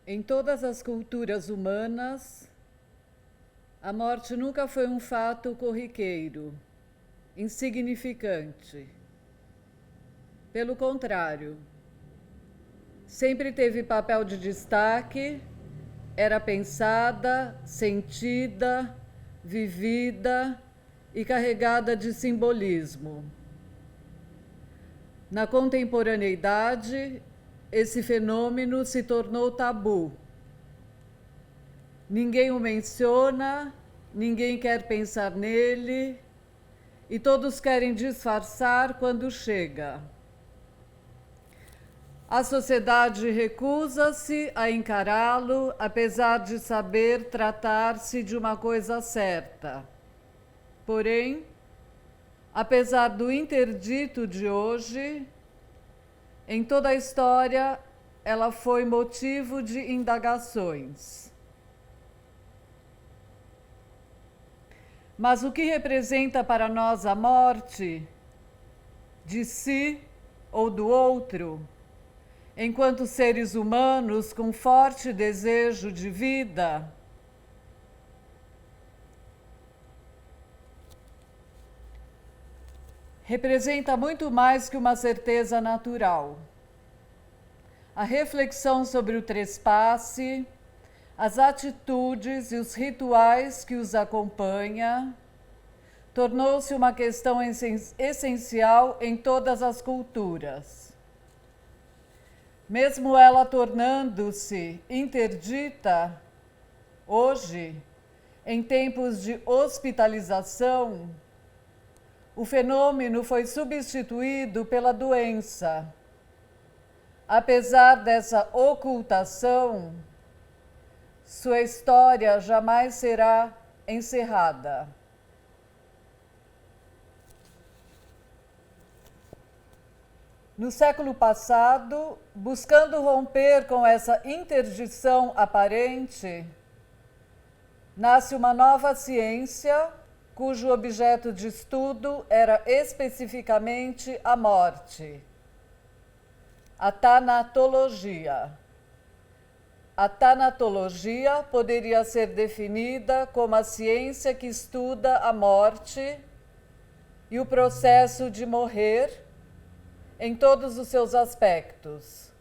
Em todas as culturas humanas, a morte nunca foi um fato corriqueiro, insignificante. Pelo contrário, sempre teve papel de destaque, era pensada, sentida, vivida e carregada de simbolismo. Na contemporaneidade, esse fenômeno se tornou tabu. Ninguém o menciona, ninguém quer pensar nele, e todos querem disfarçar quando chega. A sociedade recusa-se a encará-lo, apesar de saber tratar-se de uma coisa certa. Porém, apesar do interdito de hoje, em toda a história ela foi motivo de indagações. Mas o que representa para nós a morte, de si ou do outro, enquanto seres humanos com forte desejo de vida? Representa muito mais que uma certeza natural. A reflexão sobre o trespasse, as atitudes e os rituais que os acompanha, tornou-se uma questão essencial em todas as culturas. Mesmo ela tornando-se interdita, hoje, em tempos de hospitalização, o fenômeno foi substituído pela doença. Apesar dessa ocultação, sua história jamais será encerrada. No século passado, buscando romper com essa interdição aparente, nasce uma nova ciência cujo objeto de estudo era especificamente a morte. A tanatologia. A tanatologia poderia ser definida como a ciência que estuda a morte e o processo de morrer em todos os seus aspectos: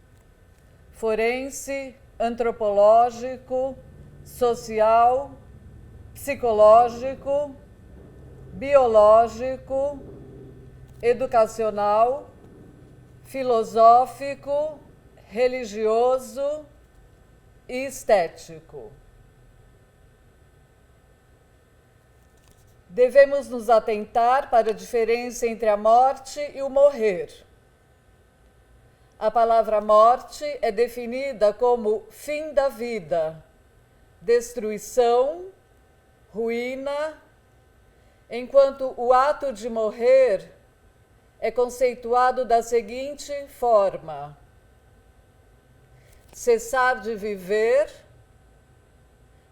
forense, antropológico, social, psicológico, biológico, educacional, filosófico, religioso e estético. Devemos nos atentar para a diferença entre a morte e o morrer. A palavra morte é definida como fim da vida, destruição, ruína, enquanto o ato de morrer é conceituado da seguinte forma: cessar de viver,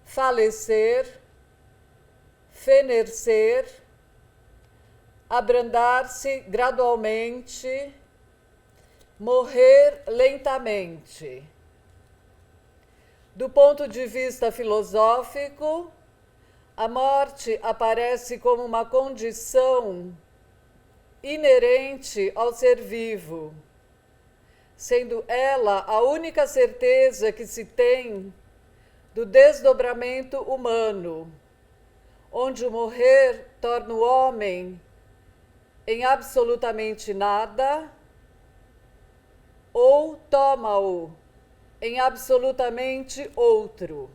falecer, fenecer, abrandar-se gradualmente, morrer lentamente. Do ponto de vista filosófico, a morte aparece como uma condição inerente ao ser vivo, sendo ela a única certeza que se tem do desdobramento humano, onde o morrer torna o homem em absolutamente nada ou toma-o em absolutamente outro.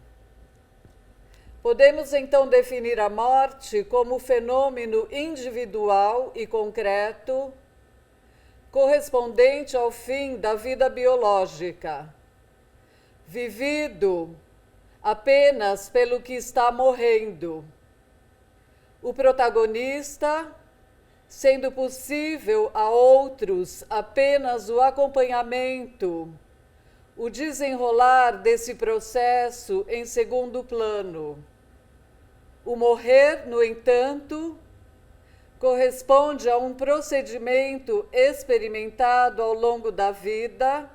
Podemos então definir a morte como fenômeno individual e concreto, correspondente ao fim da vida biológica, vivido apenas pelo que está morrendo. O protagonista, sendo possível a outros apenas o acompanhamento, o desenrolar desse processo em segundo plano. O morrer, no entanto, corresponde a um procedimento experimentado ao longo da vida,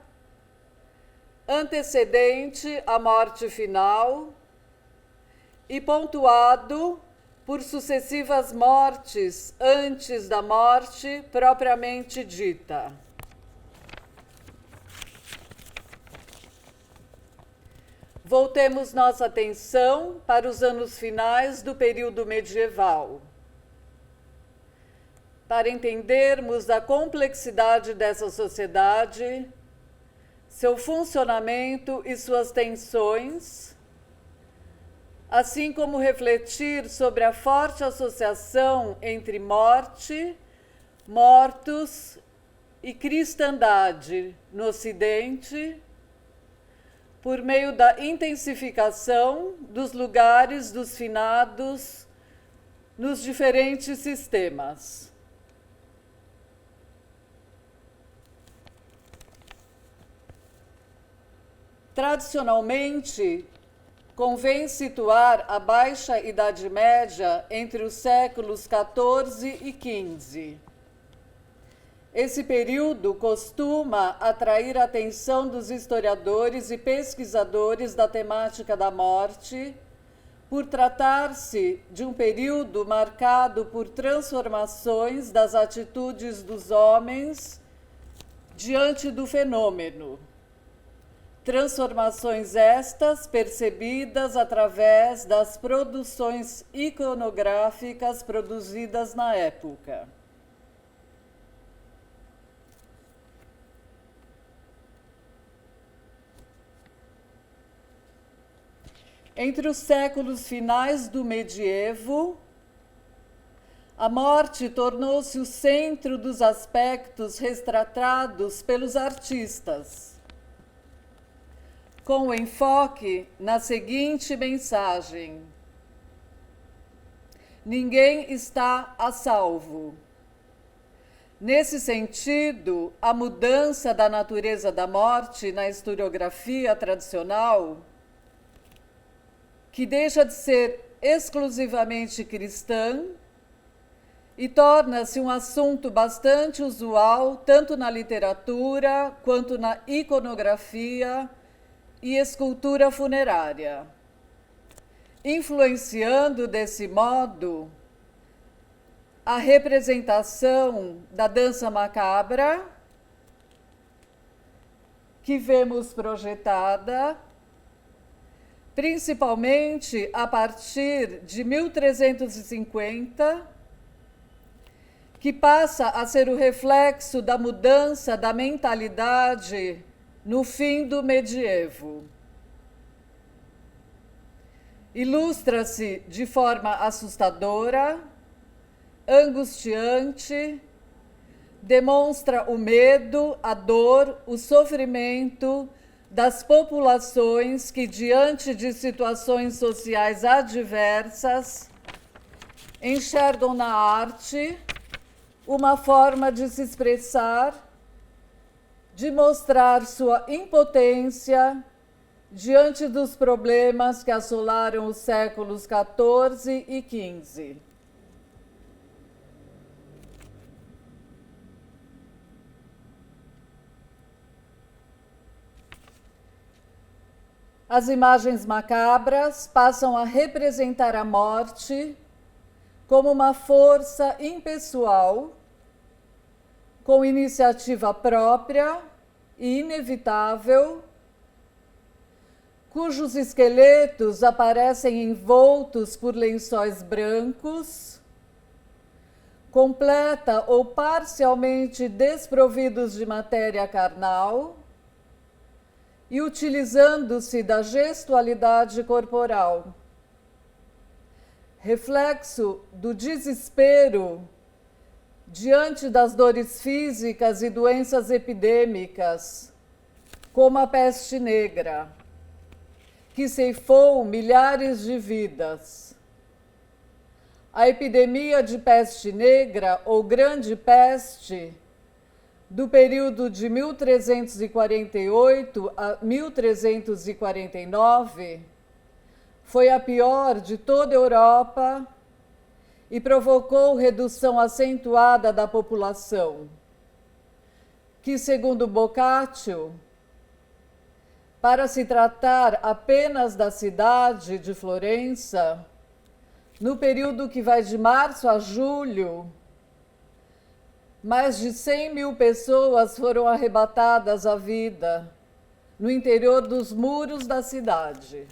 antecedente à morte final e pontuado por sucessivas mortes antes da morte propriamente dita. Voltemos nossa atenção para os anos finais do período medieval. Para entendermos a complexidade dessa sociedade, seu funcionamento e suas tensões, assim como refletir sobre a forte associação entre morte, mortos e cristandade no Ocidente, por meio da intensificação dos lugares dos finados nos diferentes sistemas. Tradicionalmente, convém situar a Baixa Idade Média entre os séculos XIV e XV. Esse período costuma atrair a atenção dos historiadores e pesquisadores da temática da morte, por tratar-se de um período marcado por transformações das atitudes dos homens diante do fenômeno. Transformações estas percebidas através das produções iconográficas produzidas na época. Entre os séculos finais do medievo, a morte tornou-se o centro dos aspectos retratados pelos artistas, com enfoque na seguinte mensagem: ninguém está a salvo. Nesse sentido, a mudança da natureza da morte na historiografia tradicional, que deixa de ser exclusivamente cristã e torna-se um assunto bastante usual tanto na literatura quanto na iconografia e escultura funerária, influenciando desse modo a representação da dança macabra que vemos projetada principalmente a partir de 1350, que passa a ser o reflexo da mudança da mentalidade no fim do medievo. Ilustra-se de forma assustadora, angustiante, demonstra o medo, a dor, o sofrimento das populações que, diante de situações sociais adversas, enxergam na arte uma forma de se expressar, de mostrar sua impotência diante dos problemas que assolaram os séculos XIV e XV. As imagens macabras passam a representar a morte como uma força impessoal, com iniciativa própria e inevitável, cujos esqueletos aparecem envoltos por lençóis brancos, completa ou parcialmente desprovidos de matéria carnal, e utilizando-se da gestualidade corporal, reflexo do desespero diante das dores físicas e doenças epidêmicas, como a peste negra, que ceifou milhares de vidas. A epidemia de peste negra, ou grande peste, do período de 1348 a 1349, foi a pior de toda a Europa e provocou redução acentuada da população, que, segundo Boccaccio, Para se tratar apenas da cidade de Florença, no período que vai de março a julho, mais de 100 mil pessoas foram arrebatadas à vida no interior dos muros da cidade.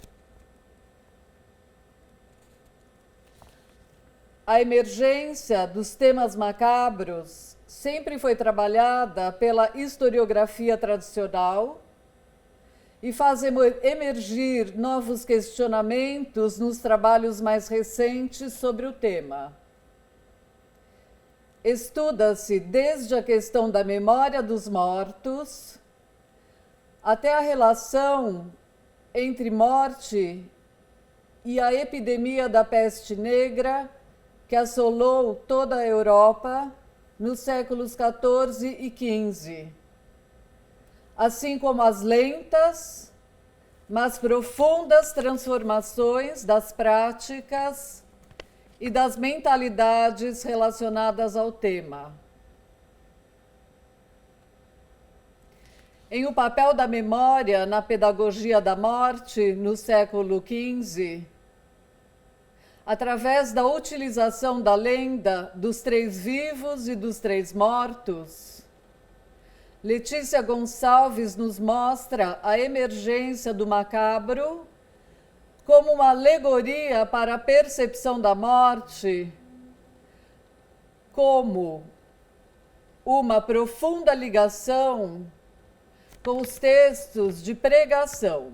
A emergência dos temas macabros sempre foi trabalhada pela historiografia tradicional e faz emergir novos questionamentos nos trabalhos mais recentes sobre o tema. Estuda-se desde a questão da memória dos mortos até a relação entre morte e a epidemia da peste negra que assolou toda a Europa nos séculos XIV e XV, assim como as lentas, mas profundas transformações das práticas e das mentalidades relacionadas ao tema. Em O Papel da Memória na Pedagogia da Morte, no século XV, através da utilização da lenda dos 3 vivos e dos 3 mortos, Letícia Gonçalves nos mostra a emergência do macabro como uma alegoria para a percepção da morte, como uma profunda ligação com os textos de pregação.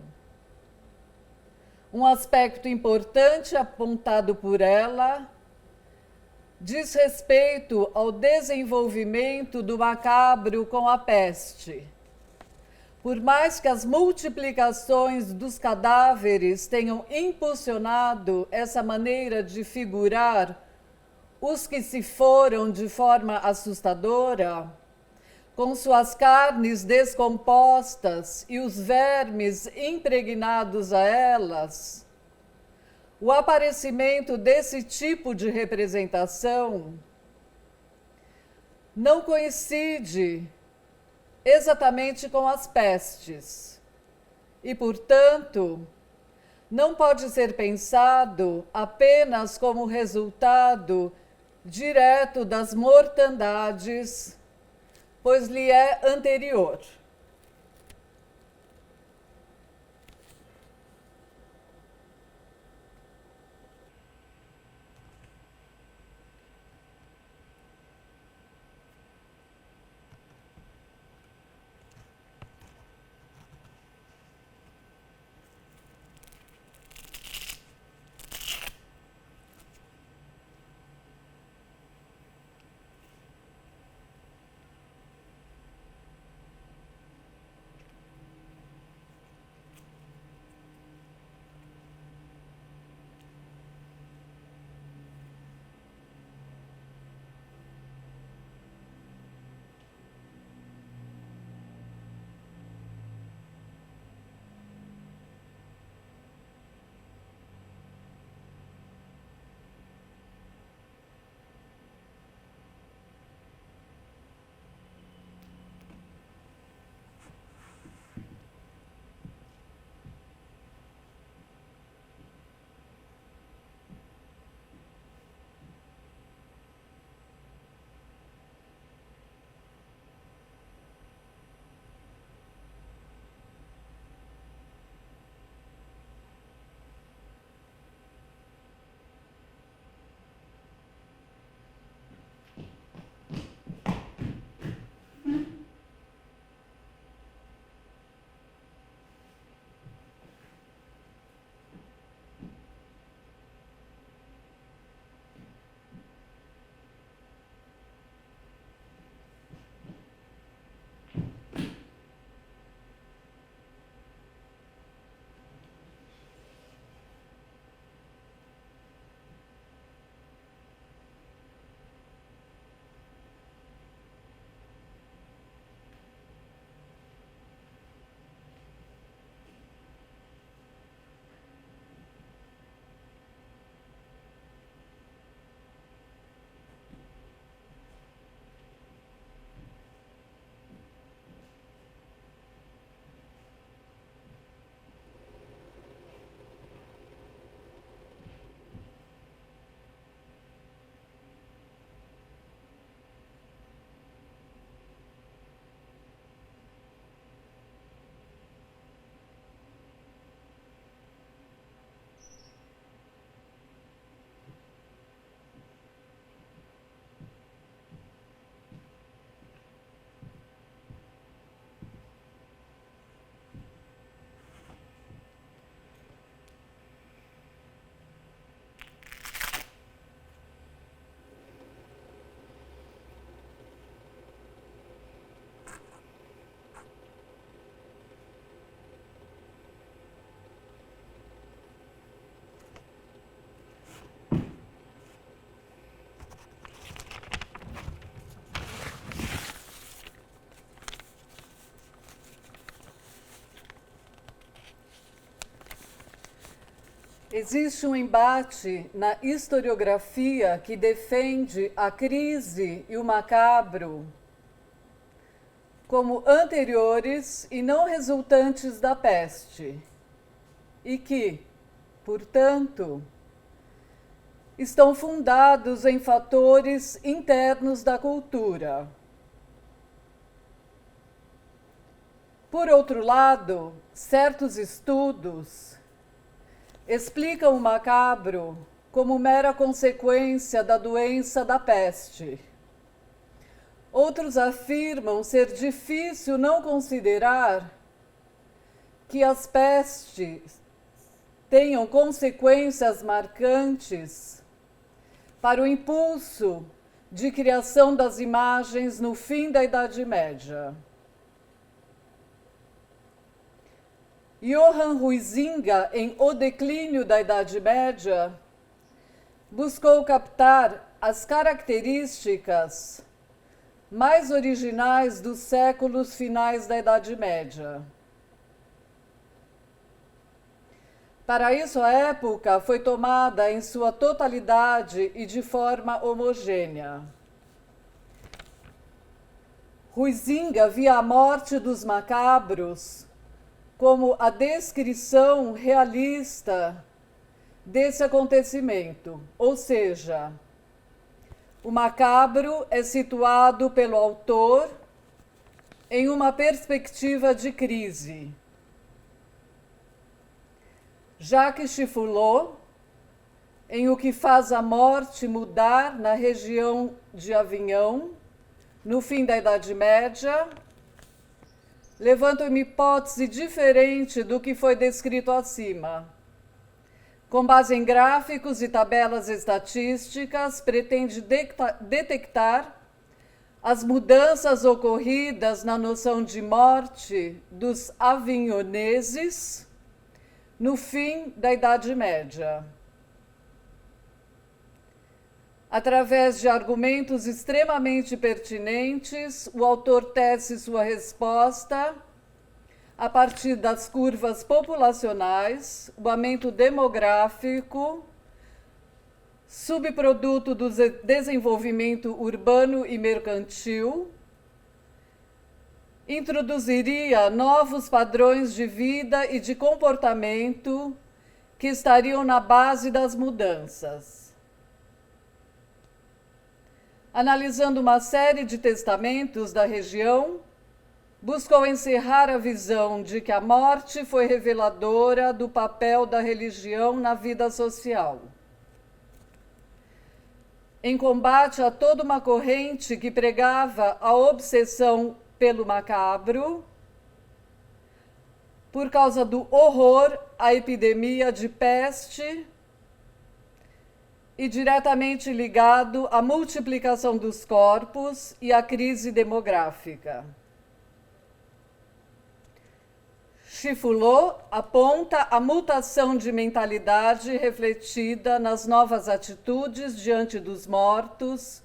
Um aspecto importante apontado por ela diz respeito ao desenvolvimento do macabro com a peste. Por mais que as multiplicações dos cadáveres tenham impulsionado essa maneira de figurar os que se foram de forma assustadora, com suas carnes descompostas e os vermes impregnados a elas, o aparecimento desse tipo de representação não coincide exatamente com as pestes e, portanto, não pode ser pensado apenas como resultado direto das mortandades, pois lhe é anterior. Existe um embate na historiografia que defende a crise e o macabro como anteriores e não resultantes da peste, e que, portanto, estão fundados em fatores internos da cultura. Por outro lado, certos estudos explicam o macabro como mera consequência da doença da peste. Outros afirmam ser difícil não considerar que as pestes tenham consequências marcantes para o impulso de criação das imagens no fim da Idade Média. Johann Huizinga, em O Declínio da Idade Média, buscou captar as características mais originais dos séculos finais da Idade Média. Para isso, a época foi tomada em sua totalidade e de forma homogênea. Huizinga via a morte dos macabros como a descrição realista desse acontecimento, ou seja, o macabro é situado pelo autor em uma perspectiva de crise. Jacques Chifoulot, em O que faz a morte mudar na região de Avignon, no fim da Idade Média, levanta uma hipótese diferente do que foi descrito acima. Com base em gráficos e tabelas estatísticas, pretende detectar as mudanças ocorridas na noção de morte dos avignoneses no fim da Idade Média. Através de argumentos extremamente pertinentes, o autor tece sua resposta a partir das curvas populacionais, o aumento demográfico, subproduto do desenvolvimento urbano e mercantil, introduziria novos padrões de vida e de comportamento que estariam na base das mudanças. Analisando uma série de testamentos da região, buscou encerrar a visão de que a morte foi reveladora do papel da religião na vida social. Em combate a toda uma corrente que pregava a obsessão pelo macabro, por causa do horror à epidemia de peste e diretamente ligado à multiplicação dos corpos e à crise demográfica. Chifoulot aponta a mutação de mentalidade refletida nas novas atitudes diante dos mortos,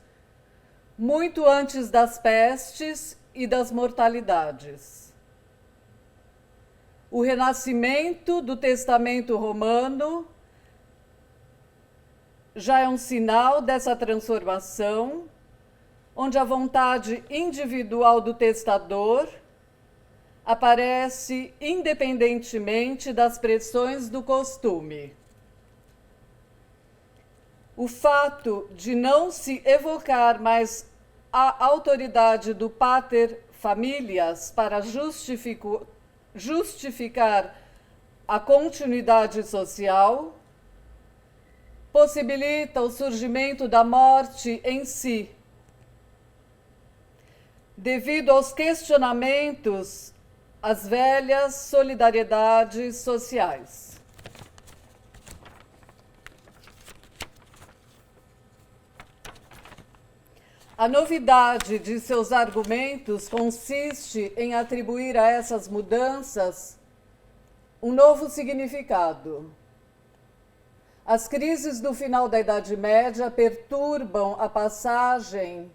muito antes das pestes e das mortalidades. O renascimento do Testamento Romano já é um sinal dessa transformação, onde a vontade individual do testador aparece independentemente das pressões do costume. O fato de não se evocar mais a autoridade do pater familias para justificar a continuidade social possibilita o surgimento da morte em si, devido aos questionamentos às velhas solidariedades sociais. A novidade de seus argumentos consiste em atribuir a essas mudanças um novo significado. As crises do final da Idade Média perturbam a passagem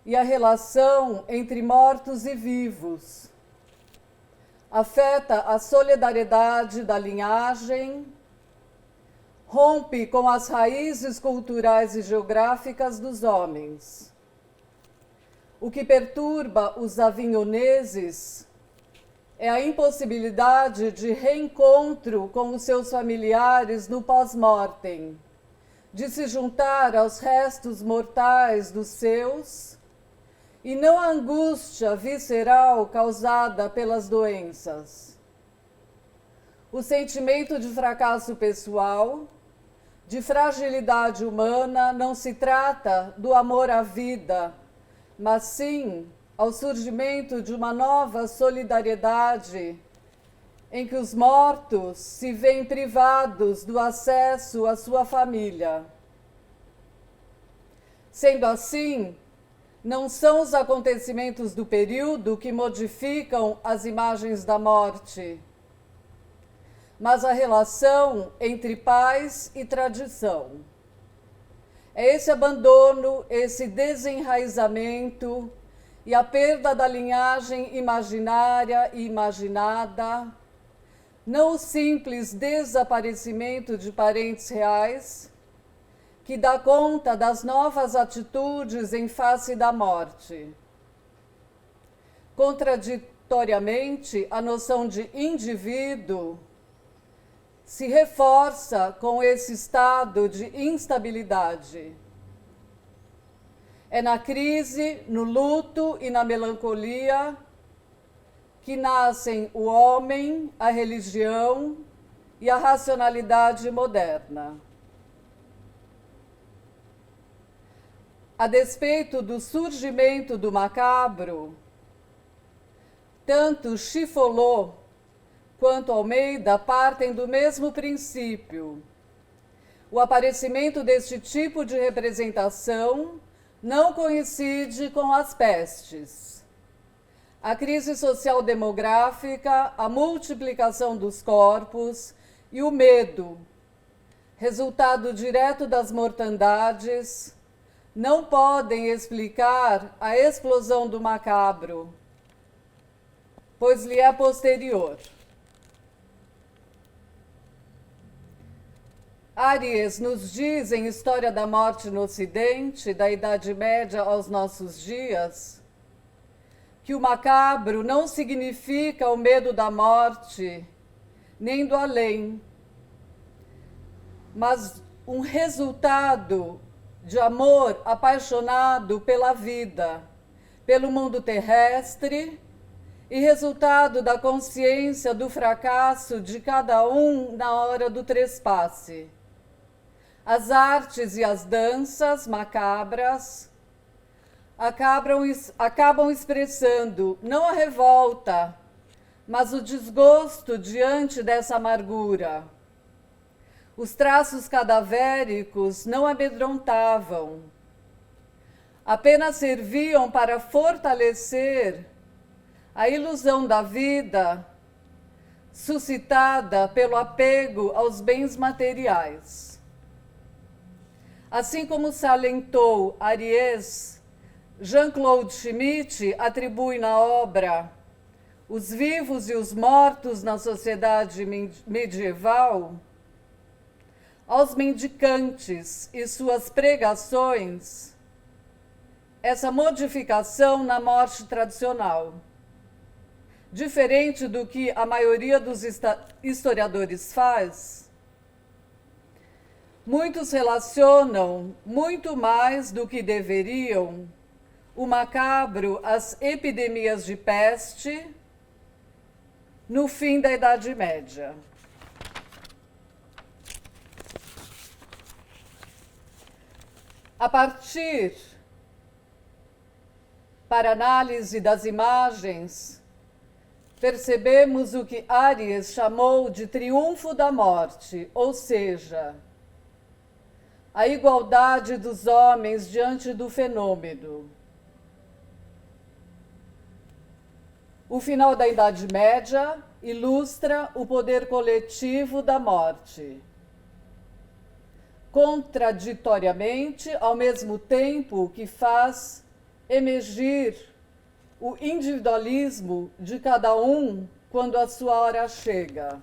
e a relação entre mortos e vivos. Afeta a solidariedade da linhagem rompe com as raízes culturais e geográficas dos homens. O que perturba os avignoneses é a impossibilidade de reencontro com os seus familiares no pós-mortem, de se juntar aos restos mortais dos seus, e não a angústia visceral causada pelas doenças. O sentimento de fracasso pessoal, de fragilidade humana, não se trata do amor à vida, mas sim ao surgimento de uma nova solidariedade em que os mortos se veem privados do acesso à sua família. Sendo assim, não são os acontecimentos do período que modificam as imagens da morte, mas a relação entre paz e tradição. É esse abandono, esse desenraizamento e a perda da linhagem imaginária e imaginada, não o simples desaparecimento de parentes reais, que dá conta das novas atitudes em face da morte. Contraditoriamente, a noção de indivíduo se reforça com esse estado de instabilidade. É na crise, no luto e na melancolia que nascem o homem, a religião e a racionalidade moderna. A despeito do surgimento do macabro, tanto Chifolô quanto Almeida partem do mesmo princípio. O aparecimento deste tipo de representação não coincide com as pestes. A crise social demográfica, a multiplicação dos corpos e o medo, resultado direto das mortandades, não podem explicar a explosão do macabro, pois lhe é posterior. Aries nos diz em História da Morte no Ocidente, da Idade Média aos nossos dias, que o macabro não significa o medo da morte, nem do além, mas um resultado de amor apaixonado pela vida, pelo mundo terrestre, e resultado da consciência do fracasso de cada um na hora do trespasse. As artes e as danças macabras acabam expressando não a revolta, mas o desgosto diante dessa amargura. Os traços cadavéricos não amedrontavam, apenas serviam para fortalecer a ilusão da vida suscitada pelo apego aos bens materiais. Assim como salientou Aries, Jean-Claude Schmitt atribui na obra Os Vivos e os Mortos na Sociedade Medieval aos mendicantes e suas pregações essa modificação na morte tradicional. Diferente do que a maioria dos historiadores faz, muitos relacionam, muito mais do que deveriam, o macabro às epidemias de peste no fim da Idade Média. A partir, para análise das imagens, percebemos o que Aries chamou de triunfo da morte, ou seja, a igualdade dos homens diante do fenômeno. O final da Idade Média ilustra o poder coletivo da morte. Contraditoriamente, ao mesmo tempo que faz emergir o individualismo de cada um quando a sua hora chega.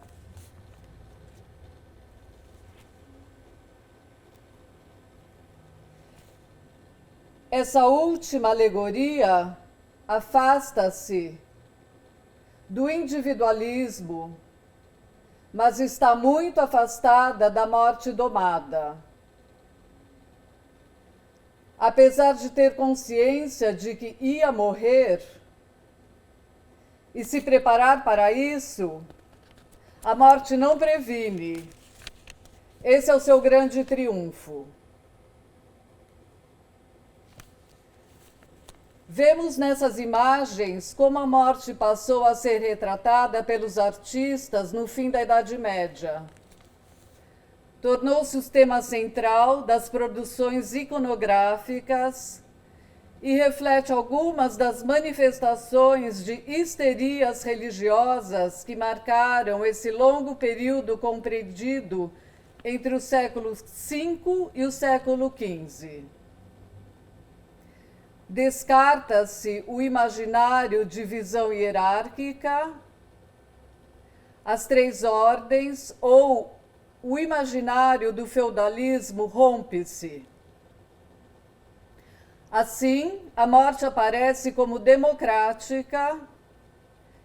Essa última alegoria afasta-se do individualismo, mas está muito afastada da morte domada. Apesar de ter consciência de que ia morrer e se preparar para isso, a morte não previne. Esse é o seu grande triunfo. Vemos nessas imagens como a morte passou a ser retratada pelos artistas no fim da Idade Média. Tornou-se o tema central das produções iconográficas e reflete algumas das manifestações de histerias religiosas que marcaram esse longo período compreendido entre o século V e o século XV. Descarta-se o imaginário de visão hierárquica, as três ordens ou o imaginário do feudalismo rompe-se. Assim, a morte aparece como democrática,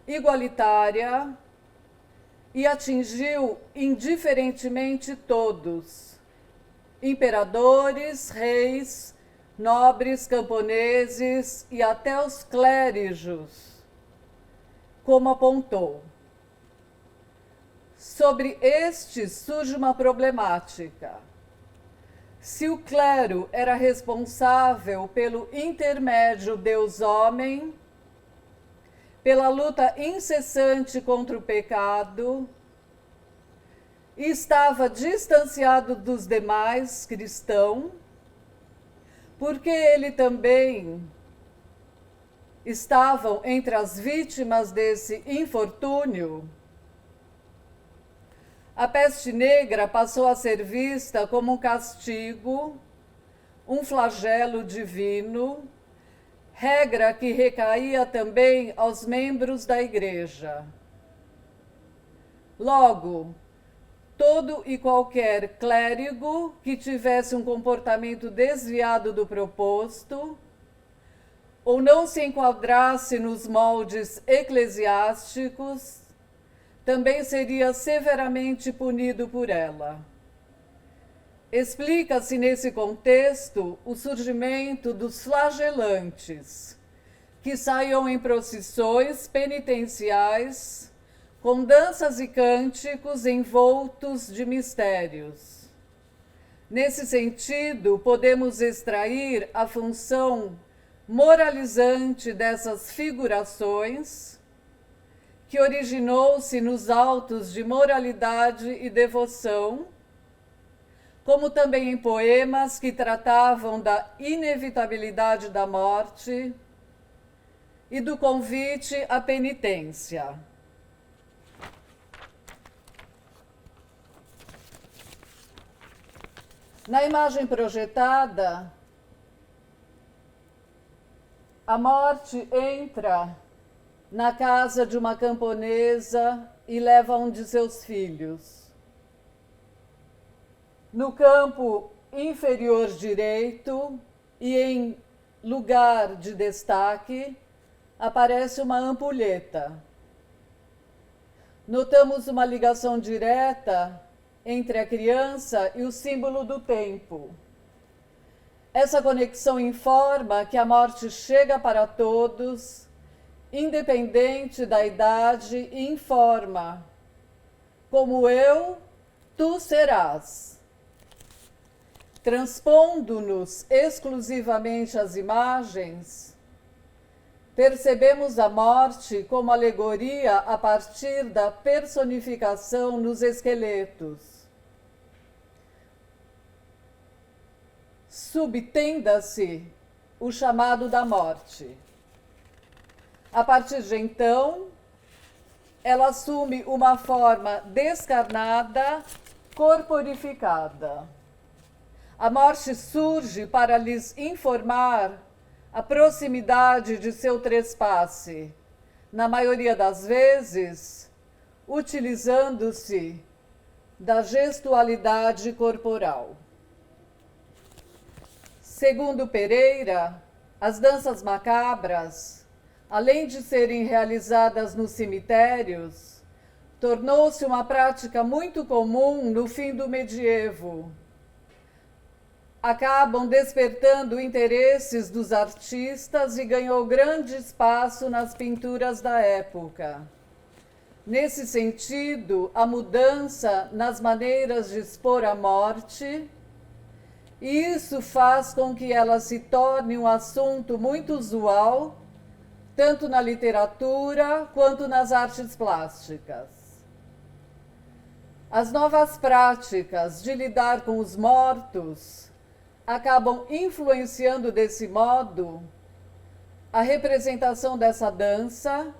igualitária e atingiu indiferentemente todos: imperadores, reis, nobres, camponeses e até os clérigos, como apontou. Sobre estes surge uma problemática. Se o clero era responsável pelo intermédio Deus-homem, pela luta incessante contra o pecado, e estava distanciado dos demais cristãos, porque ele também estavam entre as vítimas desse infortúnio, a peste negra passou a ser vista como um castigo, um flagelo divino, regra que recaía também aos membros da Igreja. Logo, todo e qualquer clérigo que tivesse um comportamento desviado do proposto, ou não se enquadrasse nos moldes eclesiásticos, também seria severamente punido por ela. Explica-se nesse contexto o surgimento dos flagelantes, que saíam em procissões penitenciais, com danças e cânticos envoltos de mistérios. Nesse sentido, podemos extrair a função moralizante dessas figurações, que originou-se nos autos de moralidade e devoção, como também em poemas que tratavam da inevitabilidade da morte e do convite à penitência. Na imagem projetada, a morte entra na casa de uma camponesa e leva um de seus filhos. No campo inferior direito e em lugar de destaque, aparece uma ampulheta. Notamos uma ligação direta entre a criança e o símbolo do tempo. Essa conexão informa que a morte chega para todos, independente da idade, e informa: como eu, tu serás. Transpondo-nos exclusivamente as imagens, percebemos a morte como alegoria a partir da personificação nos esqueletos. Subtenda-se o chamado da morte. A partir de então, ela assume uma forma descarnada, corporificada. A morte surge para lhes informar a proximidade de seu trespasse, na maioria das vezes, utilizando-se da gestualidade corporal. Segundo Pereira, as danças macabras, além de serem realizadas nos cemitérios, tornou-se uma prática muito comum no fim do medievo. Acabam despertando interesses dos artistas e ganhou grande espaço nas pinturas da época. Nesse sentido, a mudança nas maneiras de expor a morte, e isso faz com que ela se torne um assunto muito usual, tanto na literatura quanto nas artes plásticas. As novas práticas de lidar com os mortos acabam influenciando desse modo a representação dessa dança,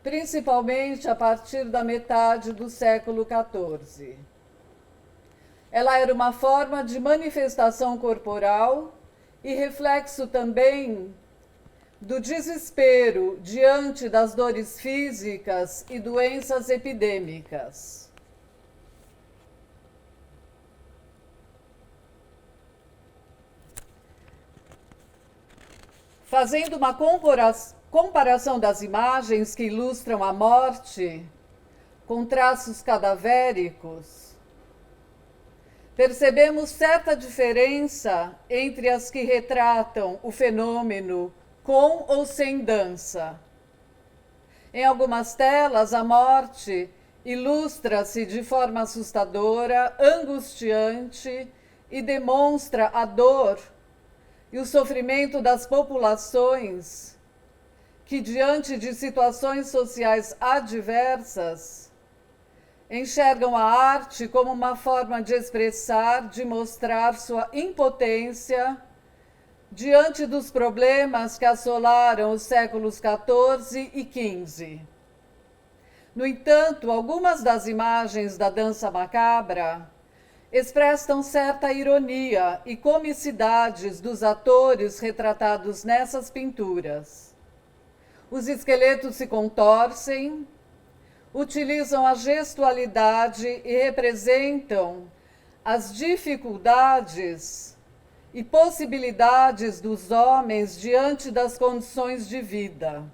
principalmente a partir da metade do século XIV. Ela era uma forma de manifestação corporal e reflexo também do desespero diante das dores físicas e doenças epidêmicas. Fazendo uma comparação das imagens que ilustram a morte, com traços cadavéricos, percebemos certa diferença entre as que retratam o fenômeno com ou sem dança. Em algumas telas, a morte ilustra-se de forma assustadora, angustiante e demonstra a dor e o sofrimento das populações que, diante de situações sociais adversas, enxergam a arte como uma forma de expressar, de mostrar sua impotência diante dos problemas que assolaram os séculos XIV e XV. No entanto, algumas das imagens da dança macabra expressam certa ironia e comicidades dos atores retratados nessas pinturas. Os esqueletos se contorcem, utilizam a gestualidade e representam as dificuldades e possibilidades dos homens diante das condições de vida.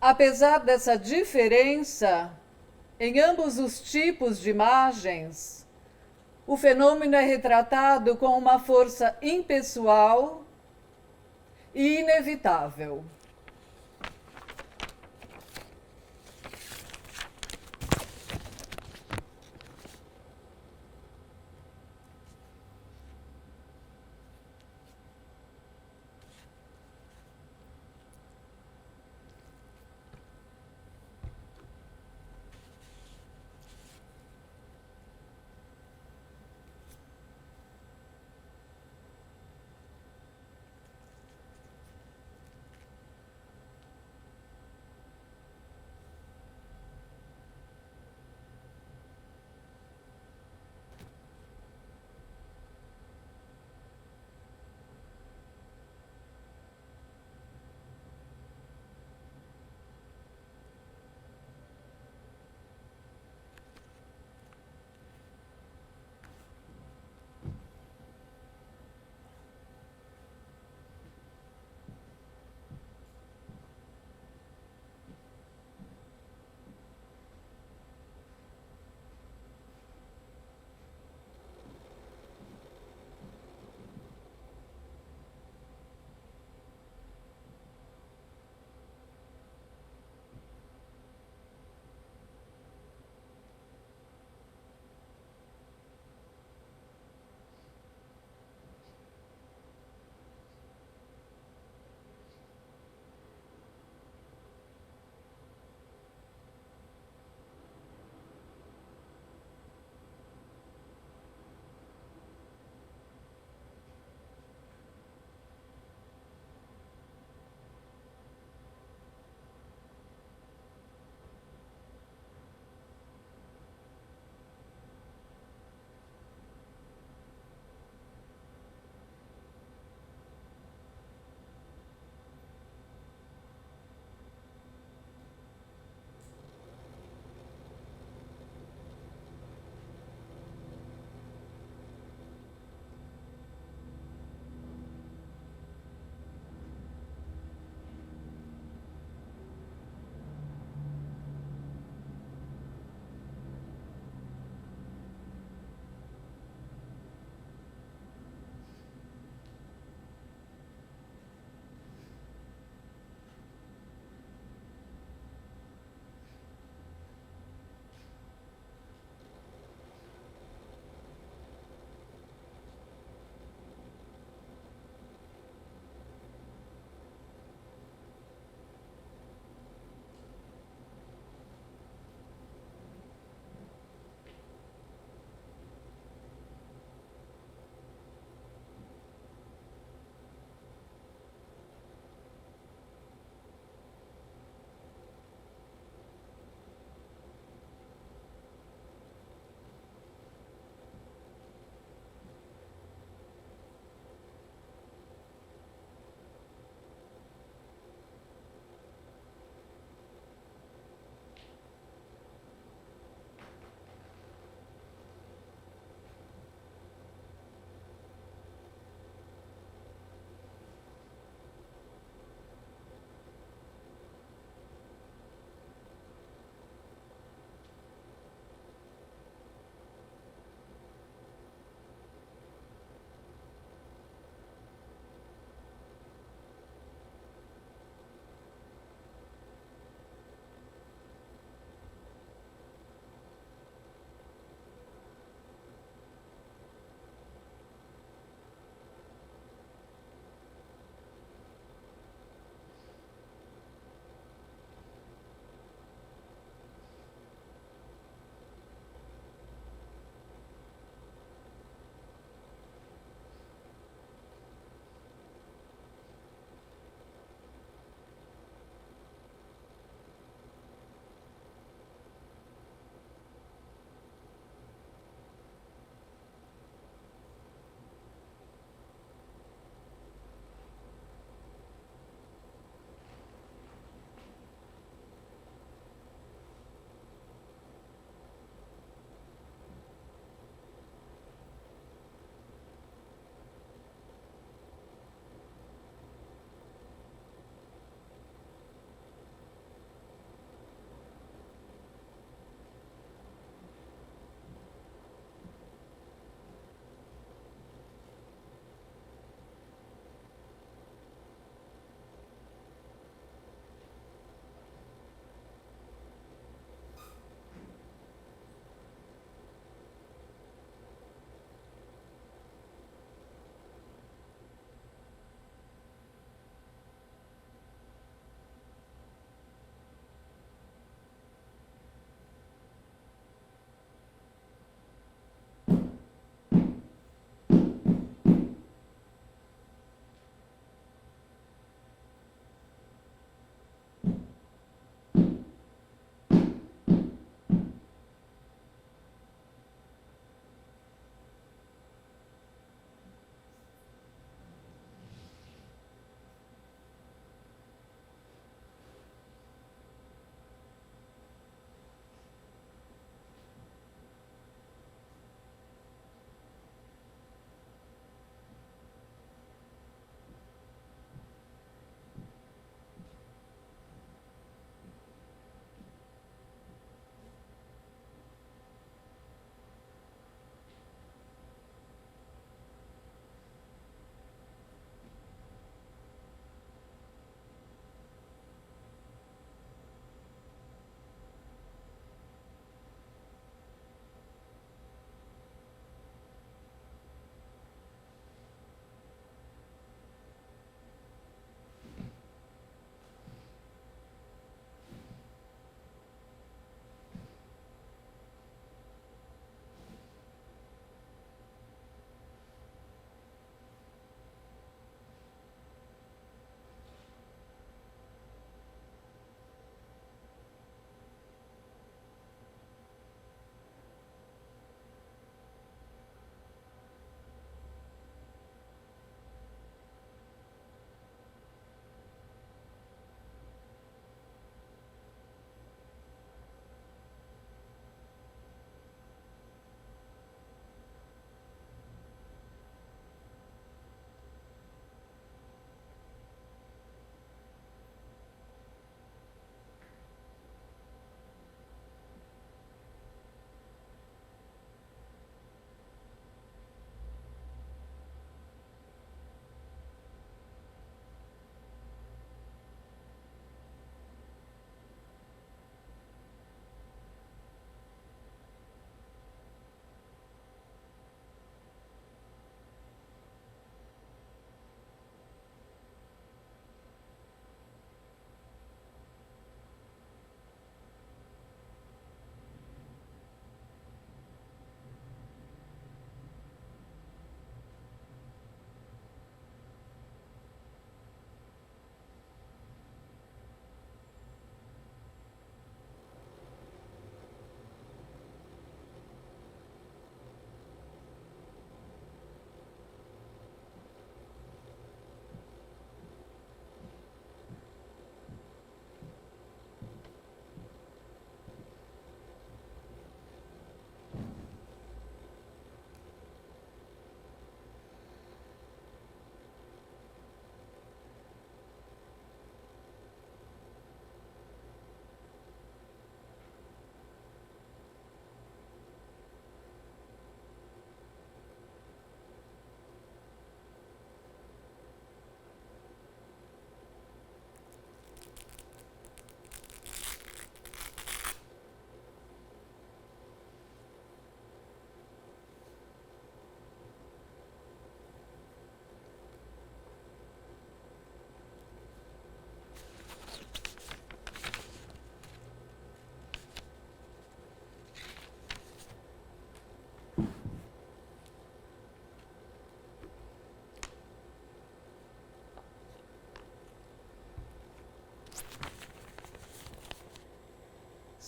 Apesar dessa diferença, em ambos os tipos de imagens, o fenômeno é retratado com uma força impessoal e inevitável.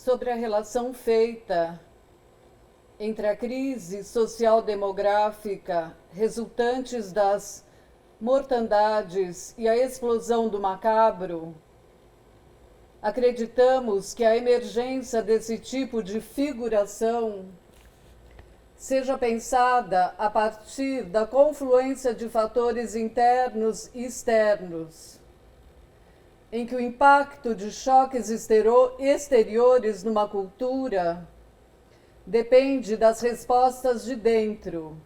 sobre a relação feita entre a crise social-demográfica resultantes das mortandades e a explosão do macabro, acreditamos que a emergência desse tipo de figuração seja pensada a partir da confluência de fatores internos e externos, em que o impacto de choques exteriores numa cultura depende das respostas de dentro,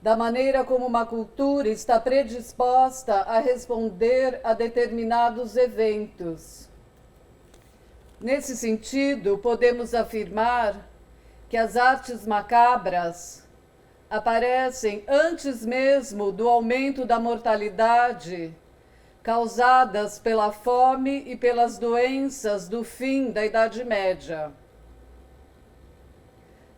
da maneira como uma cultura está predisposta a responder a determinados eventos. Nesse sentido, podemos afirmar que as artes macabras aparecem antes mesmo do aumento da mortalidade causadas pela fome e pelas doenças do fim da Idade Média.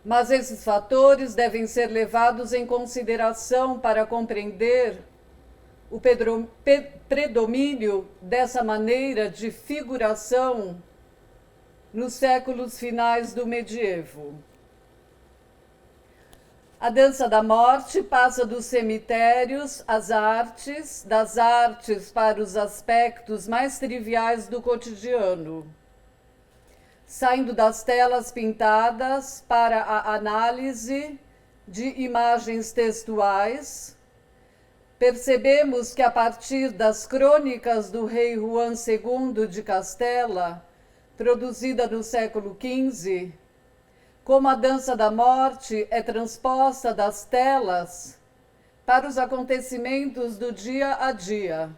Mas esses fatores devem ser levados em consideração para compreender o predomínio dessa maneira de figuração nos séculos finais do medievo. A dança da morte passa dos cemitérios às artes, das artes para os aspectos mais triviais do cotidiano, saindo das telas pintadas para a análise de imagens textuais. Percebemos que a partir das crônicas do rei Juan II de Castela, produzida no século XV, como a dança da morte é transposta das telas para os acontecimentos do dia a dia.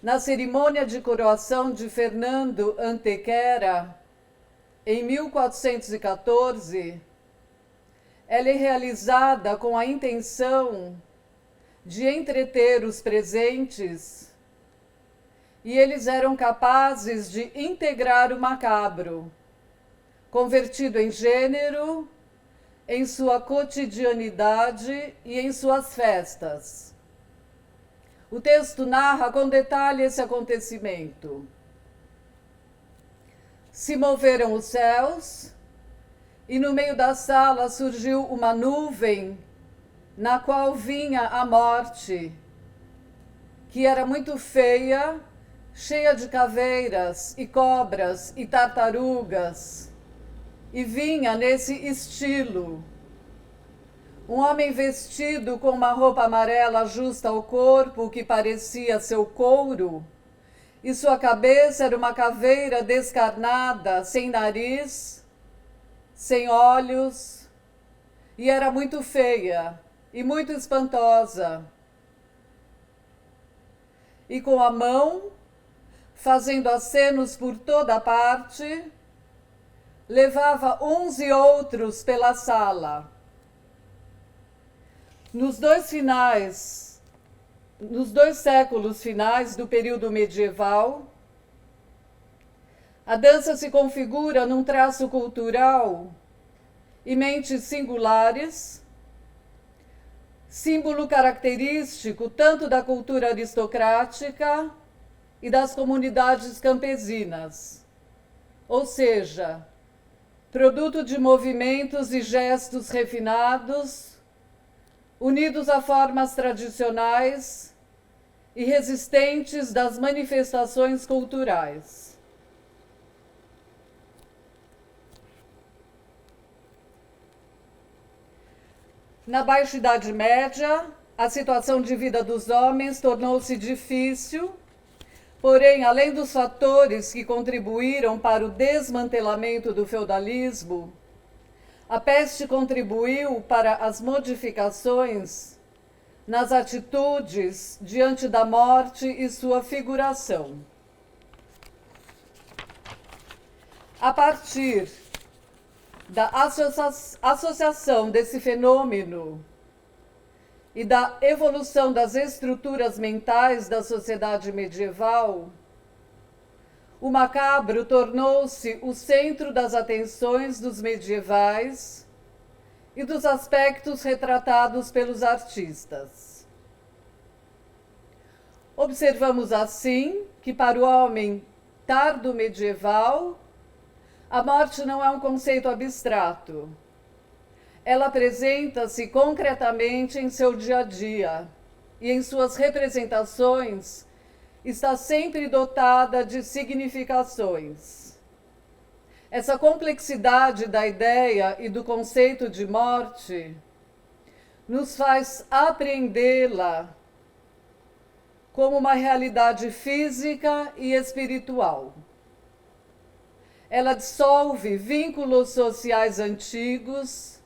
Na cerimônia de coroação de Fernando Antequera, em 1414, ela é realizada com a intenção de entreter os presentes, e eles eram capazes de integrar o macabro, convertido em gênero, em sua cotidianidade e em suas festas. O texto narra com detalhe esse acontecimento. Se moveram os céus, e no meio da sala surgiu uma nuvem, na qual vinha a morte, que era muito feia, cheia de caveiras e cobras e tartarugas, e vinha nesse estilo. Um homem vestido com uma roupa amarela justa ao corpo, que parecia seu couro, e sua cabeça era uma caveira descarnada, sem nariz, sem olhos, e era muito feia e muito espantosa. E com a mão, fazendo acenos por toda a parte, levava uns e outros pela sala. Nos dois séculos finais do período medieval, a dança se configura num traço cultural e mentes singulares, símbolo característico tanto da cultura aristocrática e das comunidades campesinas, ou seja, produto de movimentos e gestos refinados, unidos a formas tradicionais e resistentes das manifestações culturais. Na Baixa Idade Média, a situação de vida dos homens tornou-se difícil, porém, além dos fatores que contribuíram para o desmantelamento do feudalismo, a peste contribuiu para as modificações nas atitudes diante da morte e sua figuração. A partir da associação desse fenômeno e da evolução das estruturas mentais da sociedade medieval, o macabro tornou-se o centro das atenções dos medievais e dos aspectos retratados pelos artistas. Observamos assim que para o homem tardo medieval, A morte não é um conceito abstrato. Ela apresenta-se concretamente em seu dia a dia e em suas representações está sempre dotada de significações. Essa complexidade da ideia e do conceito de morte nos faz apreendê-la como uma realidade física e espiritual. Ela dissolve vínculos sociais antigos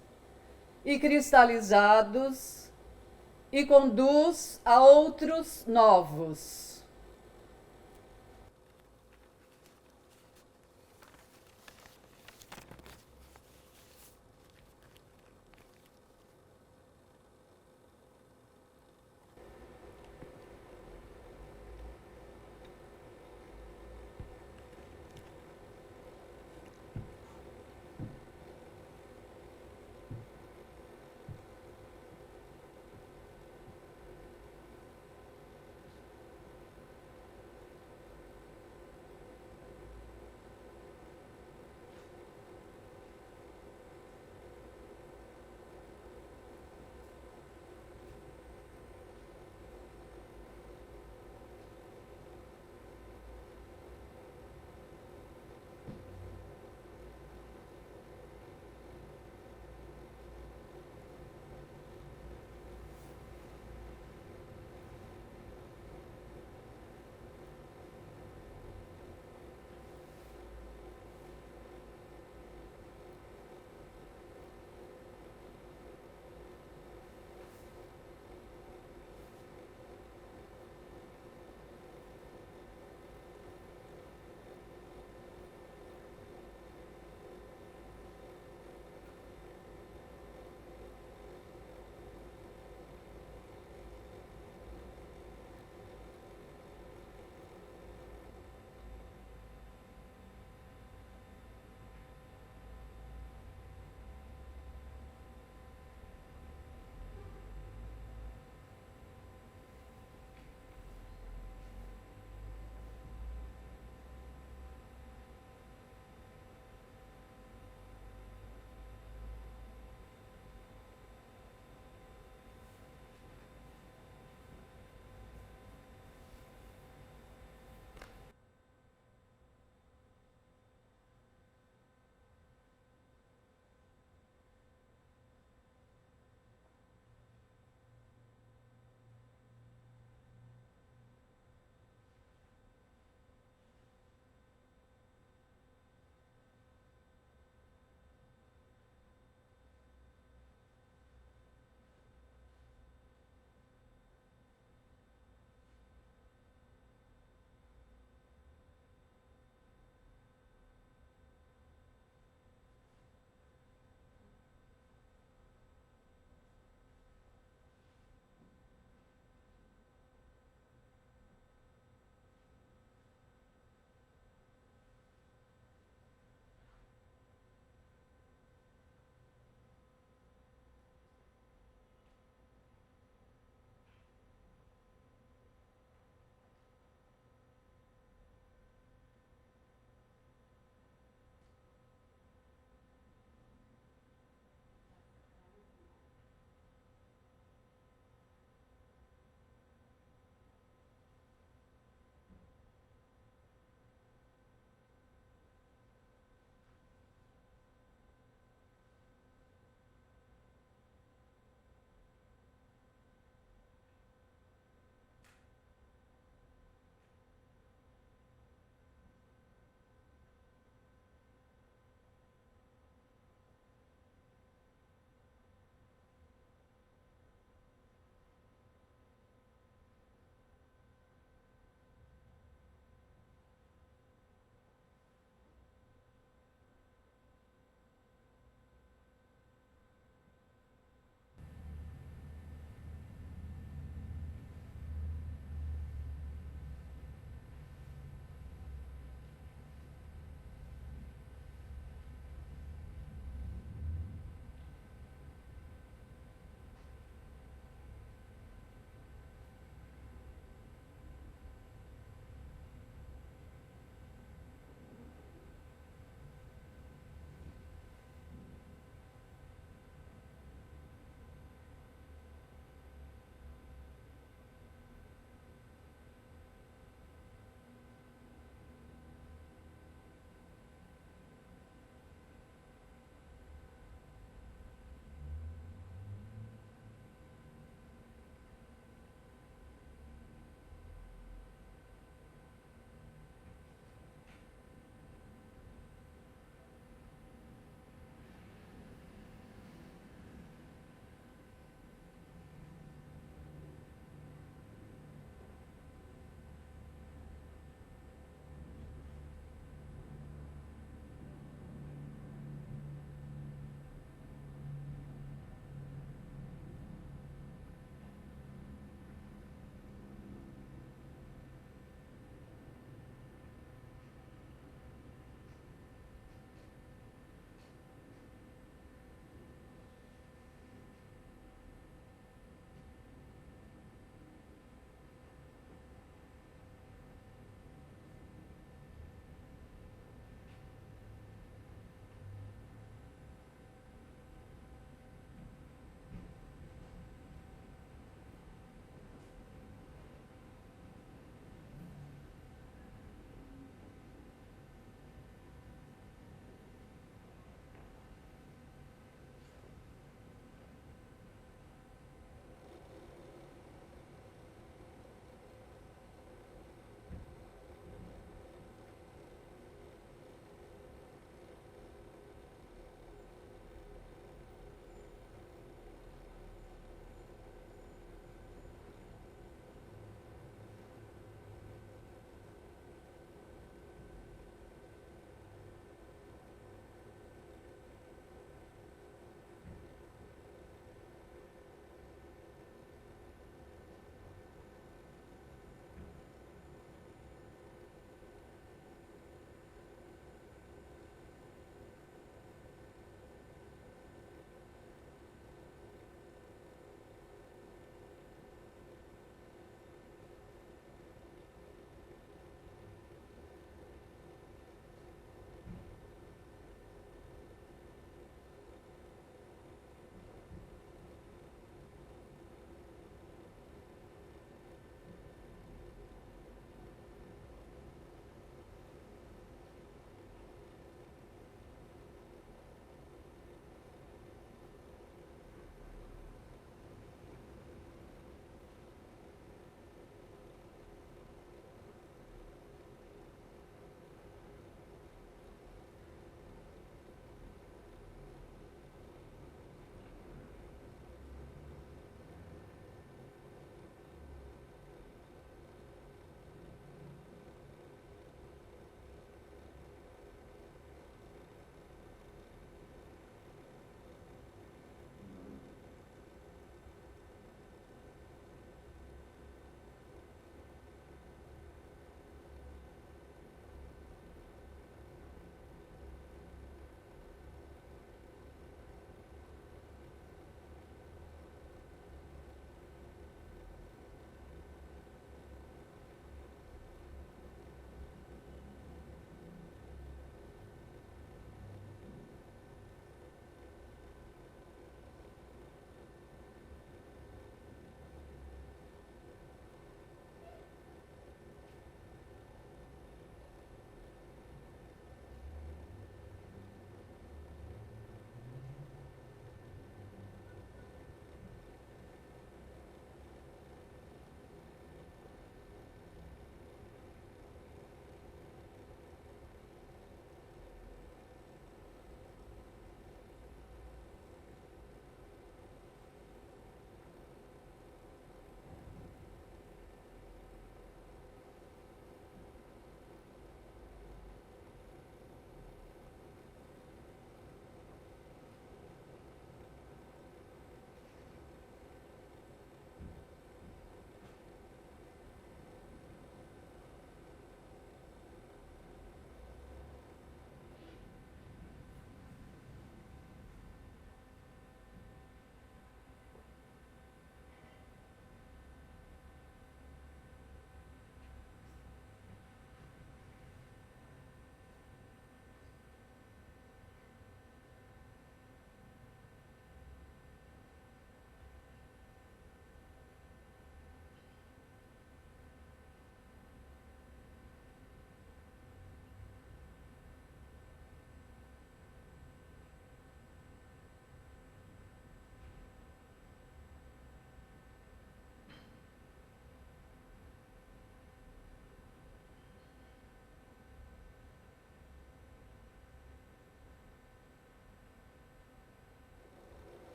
e cristalizados e conduz a outros novos.